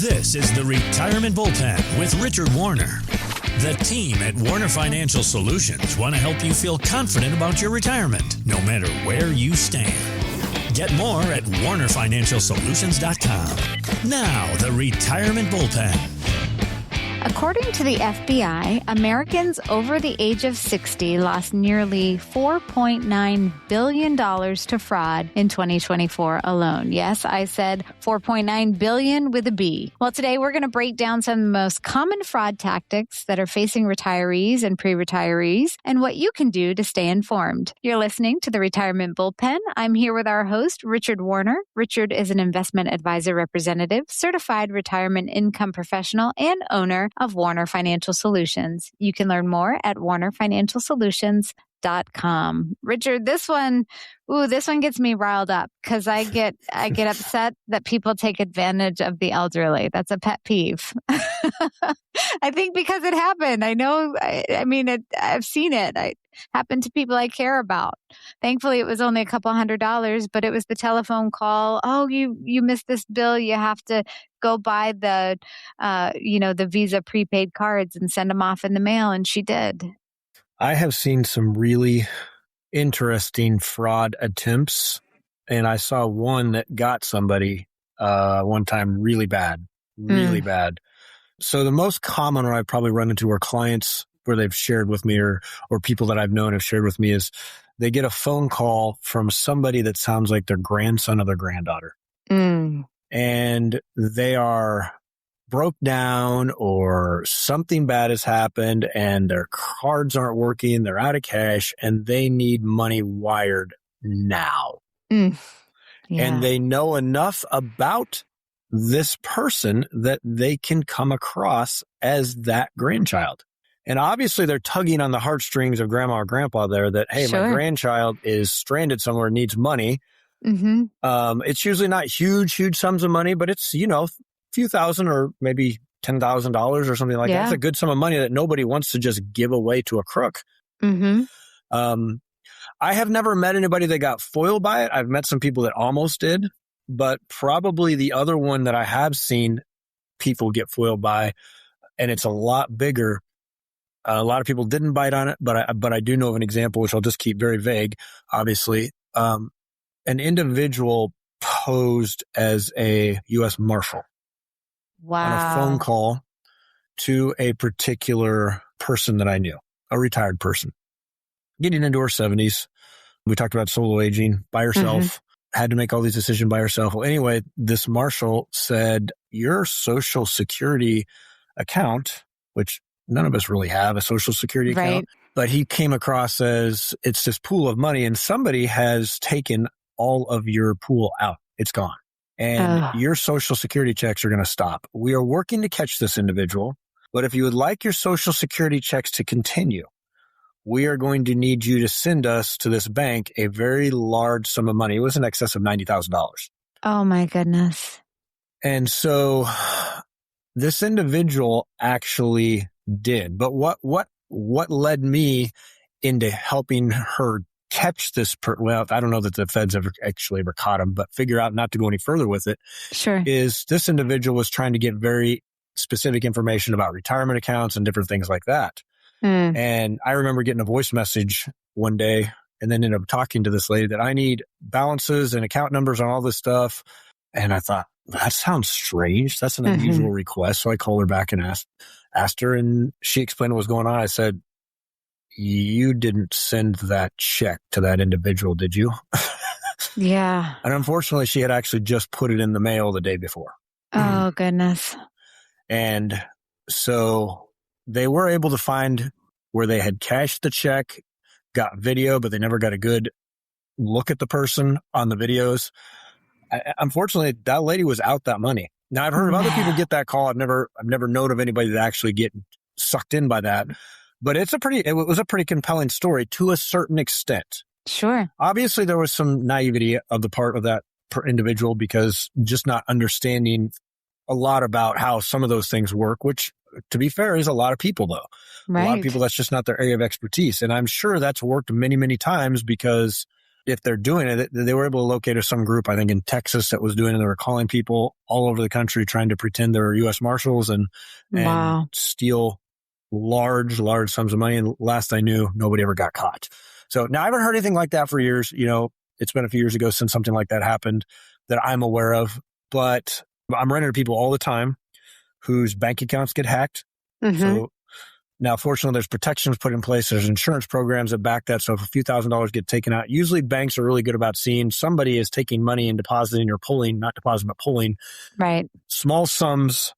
This is the Retirement Bullpen with Richard Warner. The team at Warner Financial Solutions want to help you feel confident about your retirement, no matter where you stand. Get more at warnerfinancialsolutions.com. Now, the Retirement Bullpen. According to the FBI, Americans over the age of 60 lost nearly $4.9 billion to fraud in 2024 alone. Yes, I said $4.9 billion with a B. Well, today we're going to break down some of the most common fraud tactics that are facing retirees and pre-retirees and what you can do to stay informed. You're listening to the Retirement Bullpen. I'm here with our host, Richard Warner. Richard is an investment advisor representative, certified retirement income professional, and owner of Warner Financial Solutions. You can learn more at warnerfinancialsolutions.com. Richard, this one gets me riled up because I get upset that people take advantage of the elderly. That's a pet peeve. I think because it happened. I know. I've seen it. It happened to people I care about. Thankfully, it was only a couple $100, but it was the telephone call. Oh, you missed this bill. You have to go buy the Visa prepaid cards and send them off in the mail. And she did. I have seen some really interesting fraud attempts, and I saw one that got somebody one time really bad. So the most common one I've probably run into are clients where they've shared with me or people that I've known have shared with me is they get a phone call from somebody that sounds like their grandson or their granddaughter. And they are broke down or something bad has happened and their cards aren't working, they're out of cash, and they need money wired now. Yeah. And they know enough about this person that they can come across as that grandchild. And obviously they're tugging on the heartstrings of grandma or grandpa there that, hey, my grandchild is stranded somewhere, needs money. It's usually not huge sums of money, but it's, a few thousand or maybe $10,000 or something like that. It's a good sum of money that nobody wants to just give away to a crook. I have never met anybody that got foiled by it. I've met some people that almost did, but probably the other one that I have seen people get foiled by, and it's a lot bigger. A lot of people didn't bite on it, but I do know of an example, which I'll just keep very vague, obviously. An individual posed as a U.S. Marshal on a phone call to a particular person that I knew, a retired person, getting into her 70s. We talked about solo aging by herself, had to make all these decisions by herself. Well, anyway, this Marshal said, your Social Security account, which none of us really have a Social Security account, but he came across as it's this pool of money and somebody has taken all of your pool out. It's gone. And your Social Security checks are going to stop. We are working to catch this individual, but if you would like your Social Security checks to continue, we are going to need you to send us to this bank a very large sum of money. It was in excess of $90,000. Oh my goodness. And so this individual actually did. But what led me into helping her catch this well, I don't know that the feds ever caught him, but figure out not to go any further with it. Is this individual was trying to get very specific information about retirement accounts and different things like that. And I remember getting a voice message one day and then ended up talking to this lady that I need balances and account numbers on all this stuff. And I thought, that sounds strange. That's an unusual request. So I called her back and asked her, and she explained what was going on. I said, you didn't send that check to that individual, did you? Yeah. And unfortunately, she had actually just put it in the mail the day before. Oh, goodness. And so they were able to find where they had cashed the check, got video, but they never got a good look at the person on the videos. Unfortunately, that lady was out that money. Now, I've heard of other people get that call. I've never known of anybody that actually get sucked in by that. But it was a pretty compelling story to a certain extent. Sure. Obviously, there was some naivety of the part of that individual because just not understanding a lot about how some of those things work, which, to be fair, is a lot of people, though. A lot of people, that's just not their area of expertise. And I'm sure that's worked many, many times because if they're doing it, they were able to locate some group, I think in Texas, that was doing it. They were calling people all over the country trying to pretend they're U.S. Marshals and steal large sums of money. And last I knew, nobody ever got caught. So now I haven't heard anything like that for years. It's been a few years ago since something like that happened that I'm aware of. But I'm running into people all the time whose bank accounts get hacked. Mm-hmm. So now, fortunately, there's protections put in place. There's insurance programs that back that. So if a few $1,000s get taken out, usually banks are really good about seeing somebody is taking money and depositing or pulling, not depositing, but pulling small sums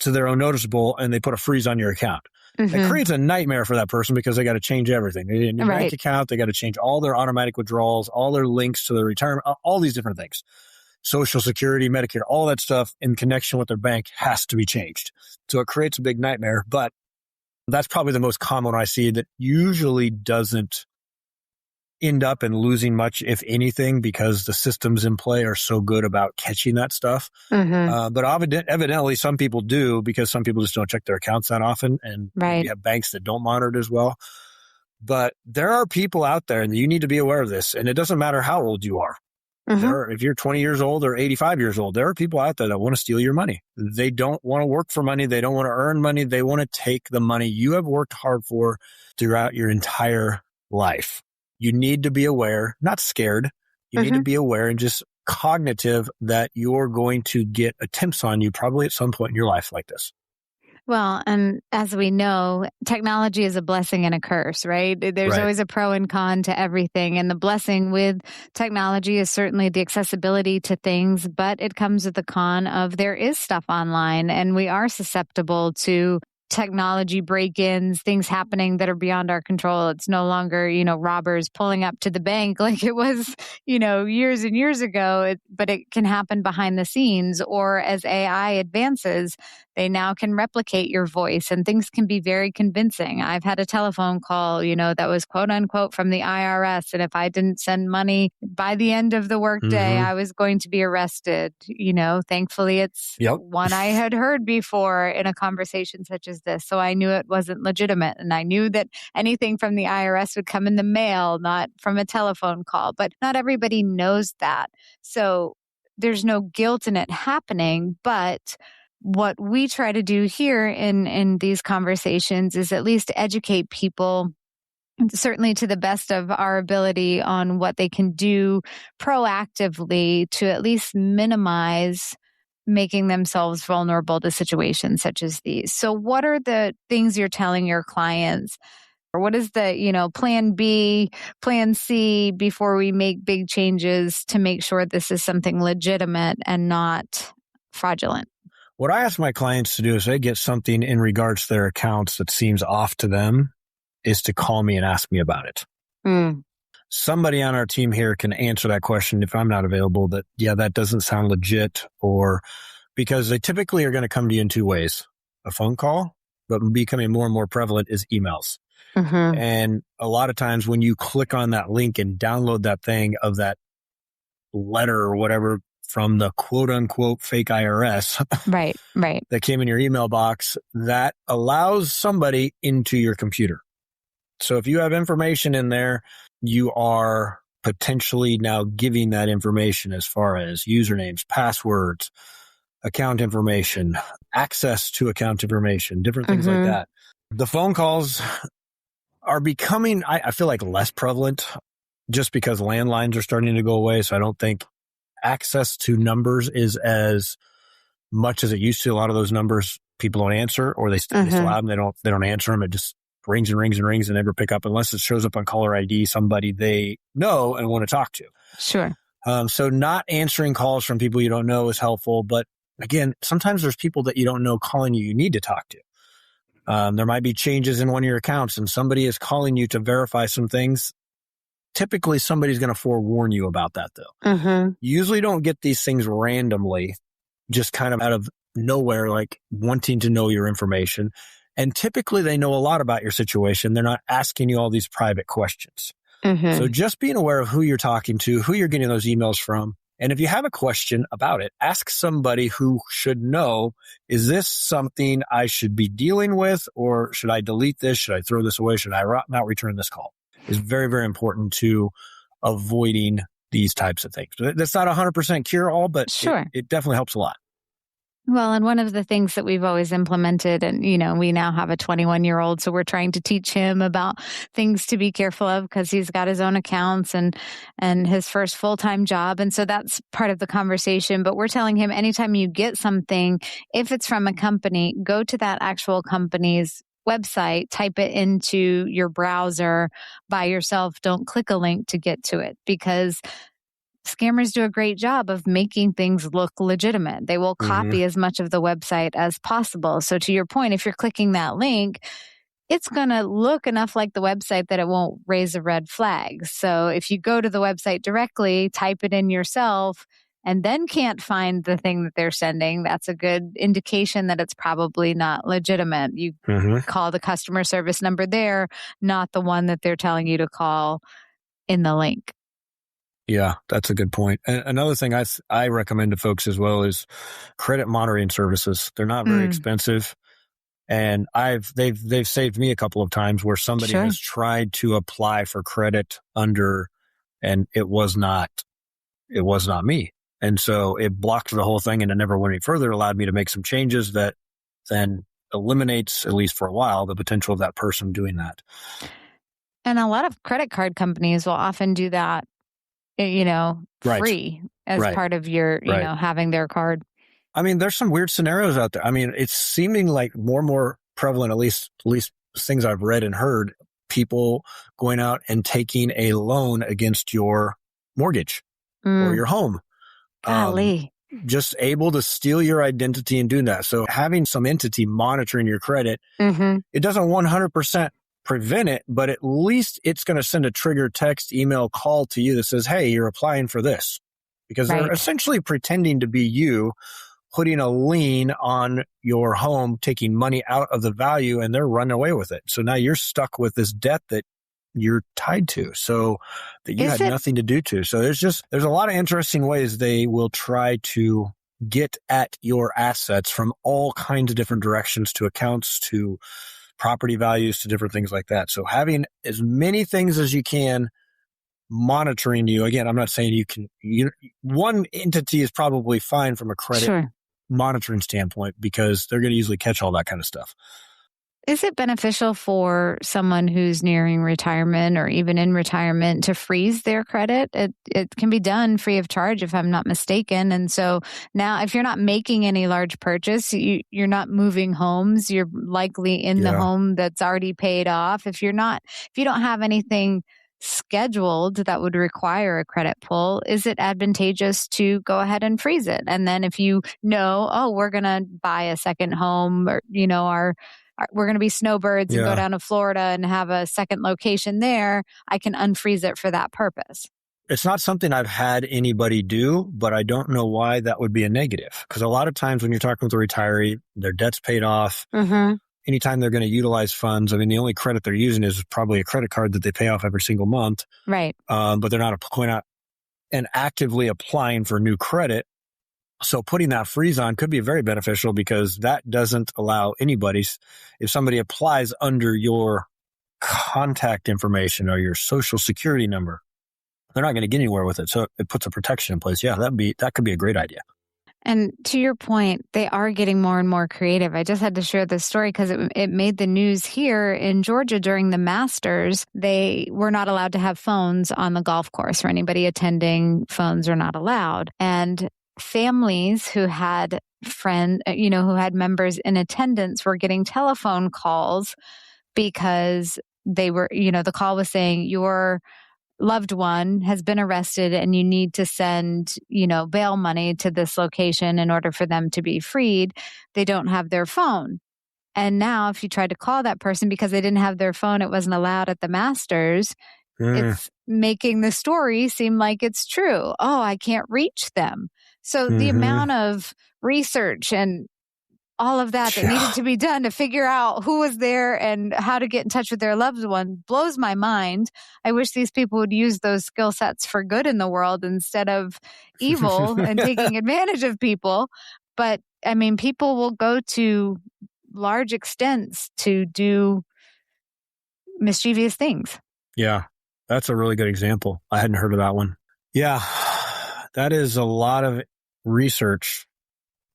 to their own noticeable, and they put a freeze on your account. Mm-hmm. It creates a nightmare for that person because they got to change everything. They need a new bank account. They got to change all their automatic withdrawals, all their links to their retirement, all these different things. Social Security, Medicare, all that stuff in connection with their bank has to be changed. So it creates a big nightmare, but that's probably the most common I see that usually doesn't end up in losing much, if anything, because the systems in play are so good about catching that stuff. Mm-hmm. But evidently some people do, because some people just don't check their accounts that often. And you have banks that don't monitor it as well. But there are people out there, and you need to be aware of this. And it doesn't matter how old you are. Mm-hmm. If you're 20 years old or 85 years old, there are people out there that want to steal your money. They don't want to work for money. They don't want to earn money. They want to take the money you have worked hard for throughout your entire life. You need to be aware, not scared. You need to be aware and just cognitive that you're going to get attempts on you probably at some point in your life like this. Well, and as we know, technology is a blessing and a curse, right? There's always a pro and con to everything. And the blessing with technology is certainly the accessibility to things, but it comes with the con of there is stuff online and we are susceptible to technology break-ins, things happening that are beyond our control. It's no longer, robbers pulling up to the bank like it was, years and years ago, but it can happen behind the scenes. Or as AI advances, they now can replicate your voice and things can be very convincing. I've had a telephone call, that was quote unquote from the IRS. And if I didn't send money by the end of the workday, I was going to be arrested. Thankfully it's one I had heard before in a conversation such as this. So I knew it wasn't legitimate. And I knew that anything from the IRS would come in the mail, not from a telephone call. But not everybody knows that. So there's no guilt in it happening. But what we try to do here in these conversations is at least educate people, certainly to the best of our ability, on what they can do proactively to at least minimize making themselves vulnerable to situations such as these. So what are the things you're telling your clients? Or what is the, plan B, plan C before we make big changes to make sure this is something legitimate and not fraudulent? What I ask my clients to do is they get something in regards to their accounts that seems off to them is to call me and ask me about it. Somebody on our team here can answer that question if I'm not available, that doesn't sound legit, or because they typically are going to come to you in two ways. A phone call, but becoming more and more prevalent is emails. Mm-hmm. And a lot of times when you click on that link and download that thing of that letter or whatever from the quote unquote fake IRS right. that came in your email box, that allows somebody into your computer. So if you have information in there, you are potentially now giving that information as far as usernames, passwords, account information, access to account information, different things like that. The phone calls are becoming, I feel like, less prevalent just because landlines are starting to go away. So I don't think access to numbers is as much as it used to. A lot of those numbers people don't answer, or they still have them. They don't answer them. It just rings and rings and rings and never pick up unless it shows up on caller ID, somebody they know and want to talk to. Sure. So not answering calls from people you don't know is helpful. But again, sometimes there's people that you don't know calling you need to talk to. There might be changes in one of your accounts and somebody is calling you to verify some things. Typically, somebody's going to forewarn you about that, though. You usually don't get these things randomly, just kind of out of nowhere, like wanting to know your information. And typically, they know a lot about your situation. They're not asking you all these private questions. So just being aware of who you're talking to, who you're getting those emails from. And if you have a question about it, ask somebody who should know, is this something I should be dealing with, or should I delete this? Should I throw this away? Should I not return this call? Is very, very important to avoiding these types of things. That's not 100% cure all, but Sure. it definitely helps a lot. Well, and one of the things that we've always implemented, and, we now have a 21-year-old, so we're trying to teach him about things to be careful of because he's got his own accounts and his first full-time job. And so that's part of the conversation. But we're telling him anytime you get something, if it's from a company, go to that actual company's website, type it into your browser by yourself. Don't click a link to get to it, because scammers do a great job of making things look legitimate. They will copy as much of the website as possible. So to your point, if you're clicking that link, it's going to look enough like the website that it won't raise a red flag. So if you go to the website directly, type it in yourself, and then can't find the thing that they're sending, that's a good indication that it's probably not legitimate. You call the customer service number there, not the one that they're telling you to call in the link. Yeah, that's a good point. And another thing I recommend to folks as well is credit monitoring services. They're not very expensive, and they've saved me a couple of times where somebody has tried to apply for credit under, and it was not me. And so it blocked the whole thing and it never went any further. It allowed me to make some changes that then eliminates, at least for a while, the potential of that person doing that. And a lot of credit card companies will often do that, free as part of your, having their card. I mean, there's some weird scenarios out there. I mean, it's seeming like more and more prevalent, at least things I've read and heard, people going out and taking a loan against your mortgage or your home. Golly. Just able to steal your identity and do that. So having some entity monitoring your credit, it doesn't 100% prevent it, but at least it's going to send a trigger text, email, call to you that says, hey, you're applying for this. Because they're essentially pretending to be you, putting a lien on your home, taking money out of the value, and they're running away with it. So now you're stuck with this debt that you're tied to, so that you had nothing to do to. So there's a lot of interesting ways they will try to get at your assets from all kinds of different directions, to accounts, to property values, to different things like that. So having as many things as you can monitoring you. Again, I'm not saying one entity is probably fine from a credit monitoring standpoint, because they're going to easily catch all that kind of stuff. Is it beneficial for someone who's nearing retirement or even in retirement to freeze their credit? It can be done free of charge, if I'm not mistaken. And so now, if you're not making any large purchase, you're not moving homes, you're likely in the home that's already paid off. If you don't have anything scheduled that would require a credit pull, is it advantageous to go ahead and freeze it? And then if we're going to buy a second home, or, we're going to be snowbirds and go down to Florida and have a second location there, I can unfreeze it for that purpose. It's not something I've had anybody do, but I don't know why that would be a negative. Because a lot of times when you're talking with a retiree, their debt's paid off. Anytime they're going to utilize funds, I mean, the only credit they're using is probably a credit card that they pay off every single month. Right. But they're not going out and actively applying for new credit. So putting that freeze on could be very beneficial, because that doesn't allow if somebody applies under your contact information or your social security number, they're not going to get anywhere with it. So it puts a protection in place. Yeah, that could be a great idea. And to your point, they are getting more and more creative. I just had to share this story because it made the news here in Georgia during the Masters. They were not allowed to have phones on the golf course. For anybody attending, phones are not allowed. And families who had who had members in attendance were getting telephone calls because they were, the call was saying, your loved one has been arrested and you need to send, bail money to this location in order for them to be freed. They don't have their phone. And now if you tried to call that person because they didn't have their phone, it wasn't allowed at the Masters. It's making the story seem like it's true. Oh, I can't reach them. So the amount of research and all of that needed to be done to figure out who was there and how to get in touch with their loved one blows my mind. I wish these people would use those skill sets for good in the world instead of evil and taking advantage of people. But I mean, people will go to large extents to do mischievous things. Yeah. That's a really good example. I hadn't heard of that one. Yeah, that is a lot of research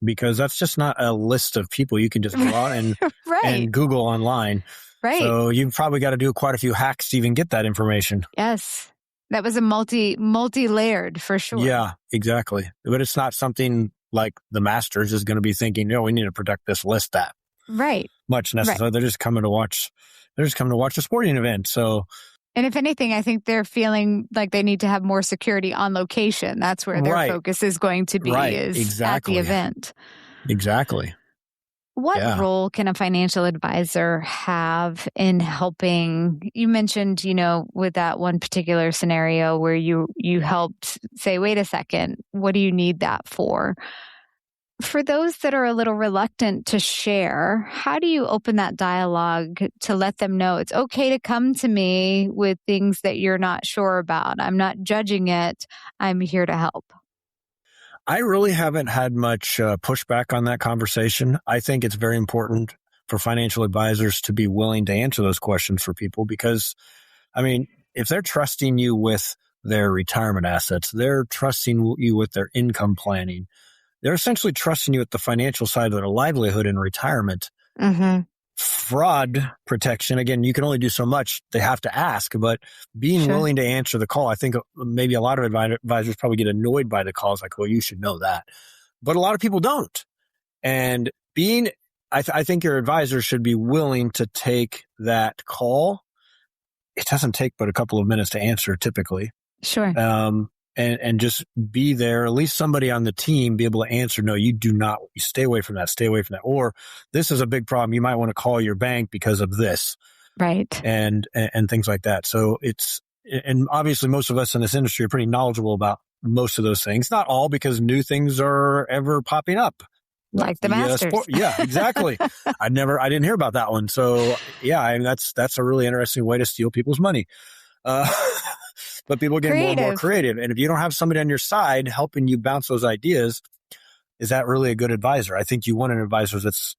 because that's just not a list of people you can just go out and, right. and Google online. Right. So you've probably got to do quite a few hacks to even get that information. Yes. That was a multi-layered for sure. Yeah, exactly. But it's not something like the Masters is going to be thinking, we need to protect this list that much necessarily. Right. They're just coming to watch a sporting event. So, and if anything, I think they're feeling like they need to have more security on location. That's where their focus is going to be at the event. Exactly. What role can a financial advisor have in helping? You mentioned, with that one particular scenario where you helped say, wait a second, what do you need that for? For those that are a little reluctant to share, how do you open that dialogue to let them know it's okay to come to me with things that you're not sure about? I'm not judging it. I'm here to help. I really haven't had much pushback on that conversation. I think it's very important for financial advisors to be willing to answer those questions for people because, if they're trusting you with their retirement assets, they're trusting you with their income planning, they're essentially trusting you with the financial side of their livelihood in retirement. Mm-hmm. Fraud protection, again, you can only do so much. They have to ask, but being willing to answer the call, I think maybe a lot of advisors probably get annoyed by the calls like, well, you should know that. But a lot of people don't. And I think your advisor should be willing to take that call. It doesn't take but a couple of minutes to answer typically. Sure. And just be there, at least somebody on the team be able to answer, no, you do not, you stay away from that. Or this is a big problem. You might want to call your bank because of this. Right. And things like that. So and obviously most of us in this industry are pretty knowledgeable about most of those things. Not all, because new things are ever popping up. Like the Masters. Yeah, exactly. I didn't hear about that one. So yeah, that's a really interesting way to steal people's money. But people are getting more and more creative. And if you don't have somebody on your side helping you bounce those ideas, is that really a good advisor? I think you want an advisor that's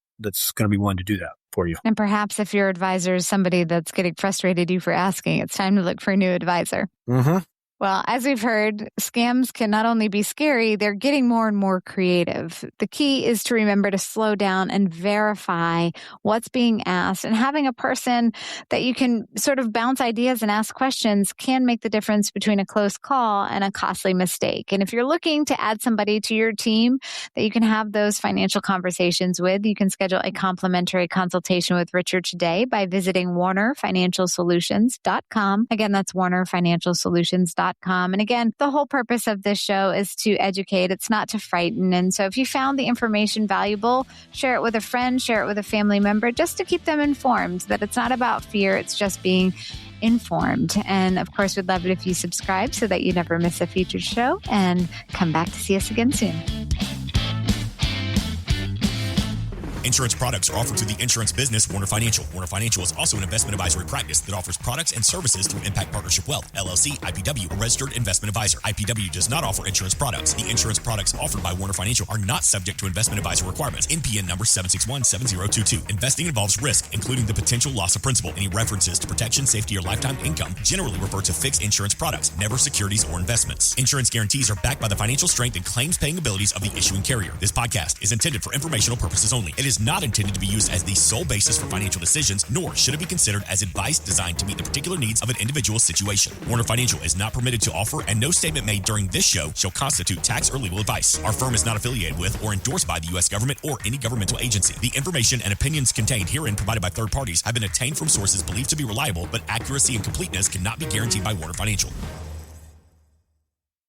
going to be willing to do that for you. And perhaps if your advisor is somebody that's getting frustrated you for asking, it's time to look for a new advisor. Mm-hmm. Well, as we've heard, scams can not only be scary, they're getting more and more creative. The key is to remember to slow down and verify what's being asked. And having a person that you can sort of bounce ideas and ask questions can make the difference between a close call and a costly mistake. And if you're looking to add somebody to your team that you can have those financial conversations with, you can schedule a complimentary consultation with Richard today by visiting WarnerFinancialSolutions.com. Again, that's WarnerFinancialSolutions.com. And again, the whole purpose of this show is to educate. It's not to frighten. And so if you found the information valuable, share it with a friend, share it with a family member, just to keep them informed that it's not about fear. It's just being informed. And of course, we'd love it if you subscribe so that you never miss a featured show, and come back to see us again soon. Insurance products are offered to the insurance business Warner Financial. Warner Financial is also an investment advisory practice that offers products and services through Impact Partnership Wealth, LLC, IPW, a registered investment advisor. IPW does not offer insurance products. The insurance products offered by Warner Financial are not subject to investment advisor requirements. NPN number 7617022. Investing involves risk, including the potential loss of principal. Any references to protection, safety, or lifetime income generally refer to fixed insurance products, never securities or investments. Insurance guarantees are backed by the financial strength and claims-paying abilities of the issuing carrier. This podcast is intended for informational purposes only. It is not intended to be used as the sole basis for financial decisions, nor should it be considered as advice designed to meet the particular needs of an individual situation. Warner Financial is not permitted to offer, and no statement made during this show shall constitute tax or legal advice. Our firm is not affiliated with or endorsed by the U.S. government or any governmental agency. The information and opinions contained herein provided by third parties have been obtained from sources believed to be reliable, but accuracy and completeness cannot be guaranteed by Warner Financial.